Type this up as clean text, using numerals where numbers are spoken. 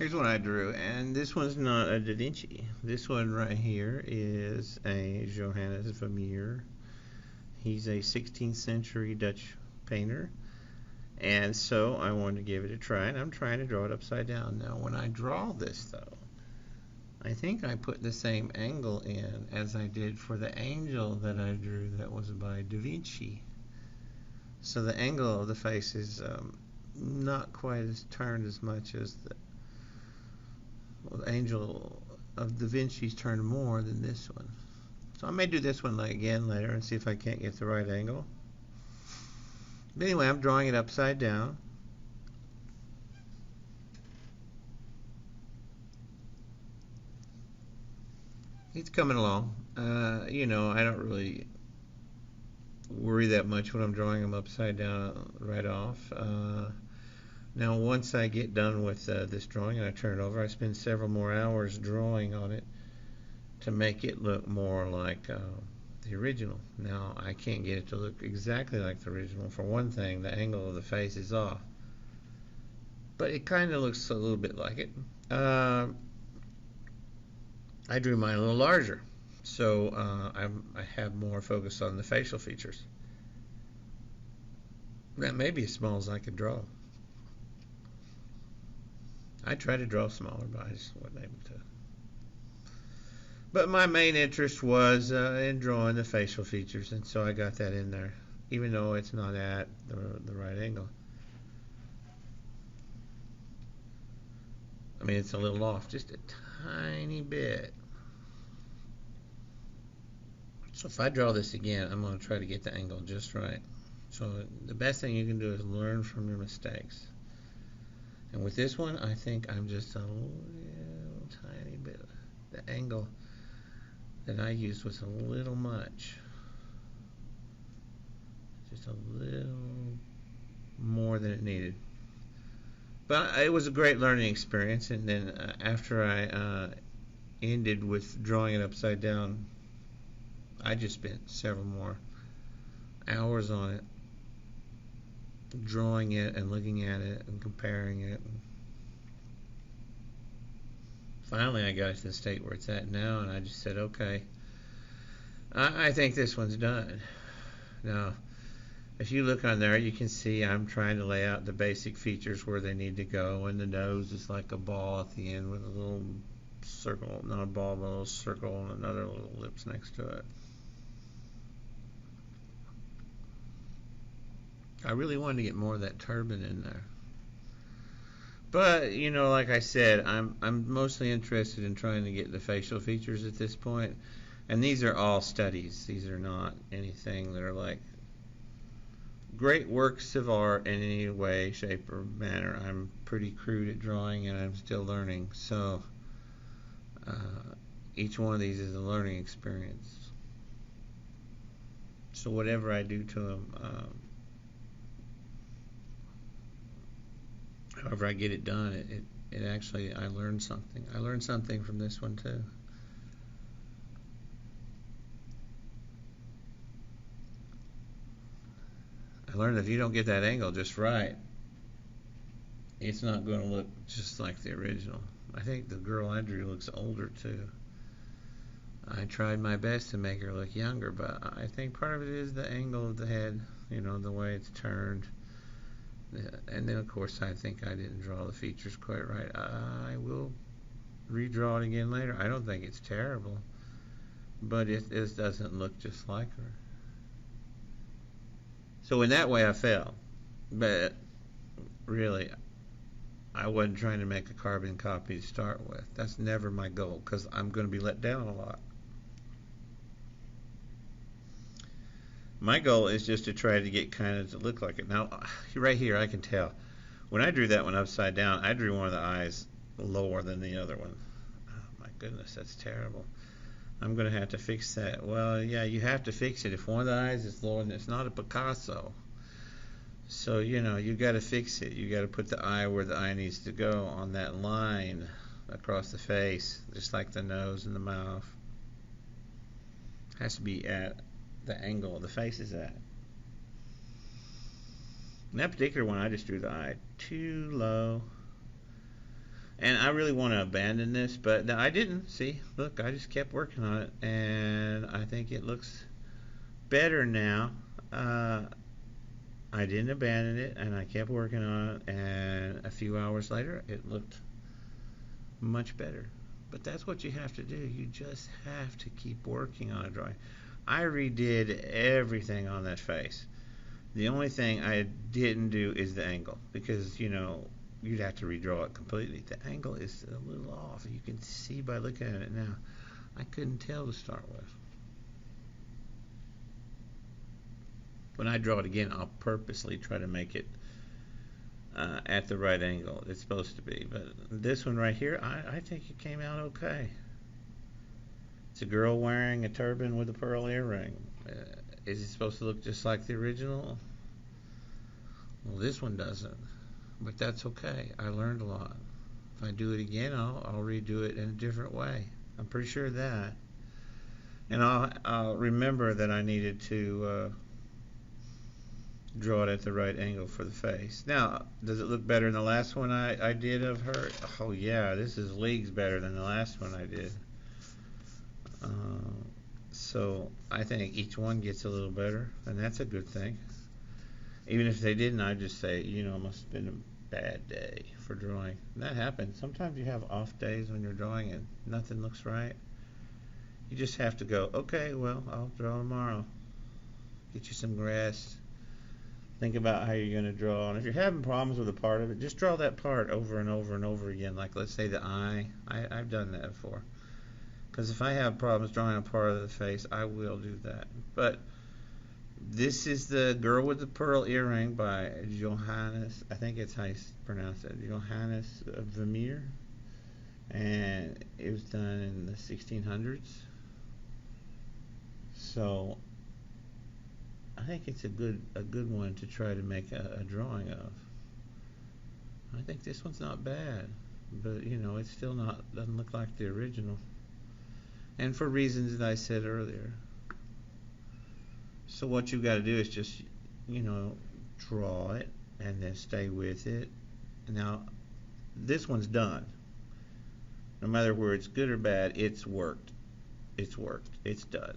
Here's one I drew, and this one's not a Da Vinci. This one right here is a Johannes Vermeer. He's a 16th century Dutch painter, and so I wanted to give it a try, and I'm trying to draw it upside down. Now, when I draw this, though, I think I put the same angle in as I did for the angel that I drew that was by Da Vinci. So the angle of the face is not quite as turned as much as the angel of Da Vinci's turned more than this one. So I may do this one again later and see if I can't get the right angle. But anyway, I'm drawing it upside down. It's coming along. I don't really worry that much when I'm drawing them upside down right off. Now, once I get done with this drawing and I turn it over, I spend several more hours drawing on it to make it look more like the original. Now, I can't get it to look exactly like the original. For one thing, the angle of the face is off. But it kind of looks a little bit like it. I drew mine a little larger, so I have more focus on the facial features. That may be as small as I could draw. I tried to draw smaller, but I just wasn't able to. But my main interest was in drawing the facial features, and so I got that in there, even though it's not at the right angle. I mean, it's a little off, just a tiny bit. So if I draw this again, I'm going to try to get the angle just right. So the best thing you can do is learn from your mistakes. And with this one, I think I'm just a little tiny bit. The angle that I used was a little much. Just a little more than it needed. But it was a great learning experience. And then after I ended with drawing it upside down, I just spent several more hours on it, drawing it and looking at it and comparing it. Finally, I got to the state where it's at now, and I just said, okay, I think this one's done. Now, if you look on there, you can see I'm trying to lay out the basic features where they need to go, and the nose is like a ball at the end with a little circle, not a ball, but a little circle and another little lips next to it. I really wanted to get more of that turban in there. But, like I said, I'm mostly interested in trying to get the facial features at this point. And these are all studies. These are not anything that are like great works of art in any way, shape, or manner. I'm pretty crude at drawing, and I'm still learning. So each one of these is a learning experience. So whatever I do to them, however I get it done, it actually, I learned something. I learned something from this one too. I learned that if you don't get that angle just right, it's not going to look just like the original. I think the girl I drew looks older too. I tried my best to make her look younger, but I think part of it is the angle of the head, the way it's turned. And then, of course, I think I didn't draw the features quite right. I will redraw it again later. I don't think it's terrible, but it doesn't look just like her. So in that way, I failed. But really, I wasn't trying to make a carbon copy to start with. That's never my goal, because I'm going to be let down a lot. My goal is just to try to get kind of to look like it. Now, right here, I can tell. When I drew that one upside down, I drew one of the eyes lower than the other one. Oh, my goodness, that's terrible. I'm going to have to fix that. Well, yeah, you have to fix it. If one of the eyes is lower, then it's not a Picasso. So, you got to fix it. You got to put the eye where the eye needs to go on that line across the face, just like the nose and the mouth. It has to be at the angle the face is at. In that particular one, I just drew the eye too low. And I really want to abandon this, but no, I didn't. See, look, I just kept working on it, and I think it looks better now. Uh, I didn't abandon it, and I kept working on it, and a few hours later, it looked much better. But that's what you have to do. You just have to keep working on a drawing. I redid everything on that face. The only thing I didn't do is the angle, because you'd have to redraw it completely. The angle is a little off. You can see by looking at it now. I couldn't tell to start with. When I draw it again, I'll purposely try to make it at the right angle it's supposed to be. But this one right here, I think it came out okay. It's a girl wearing a turban with a pearl earring. Is it supposed to look just like the original? Well, this one doesn't. But that's okay. I learned a lot. If I do it again, I'll redo it in a different way. I'm pretty sure of that. And I'll remember that I needed to draw it at the right angle for the face. Now, does it look better than the last one I did of her? Oh yeah, this is leagues better than the last one I did. So I think each one gets a little better, and that's a good thing. Even if they didn't, I'd just say, it must have been a bad day for drawing. And that happens. Sometimes you have off days when you're drawing and nothing looks right. You just have to go, okay, well, I'll draw tomorrow. Get you some rest. Think about how you're going to draw. And if you're having problems with a part of it, just draw that part over and over and over again. Like, let's say the eye. I've done that before. Because if I have problems drawing a part of the face, I will do that. But this is the Girl with the Pearl Earring by Johannes. I think it's how you pronounce it. Johannes Vermeer. And it was done in the 1600s. So I think it's a good one to try to make a drawing of. I think this one's not bad, but it's still doesn't look like the original. And for reasons that I said earlier. So what you've got to do is just, draw it and then stay with it. Now, this one's done. No matter where it's good or bad, it's worked. It's worked. It's done.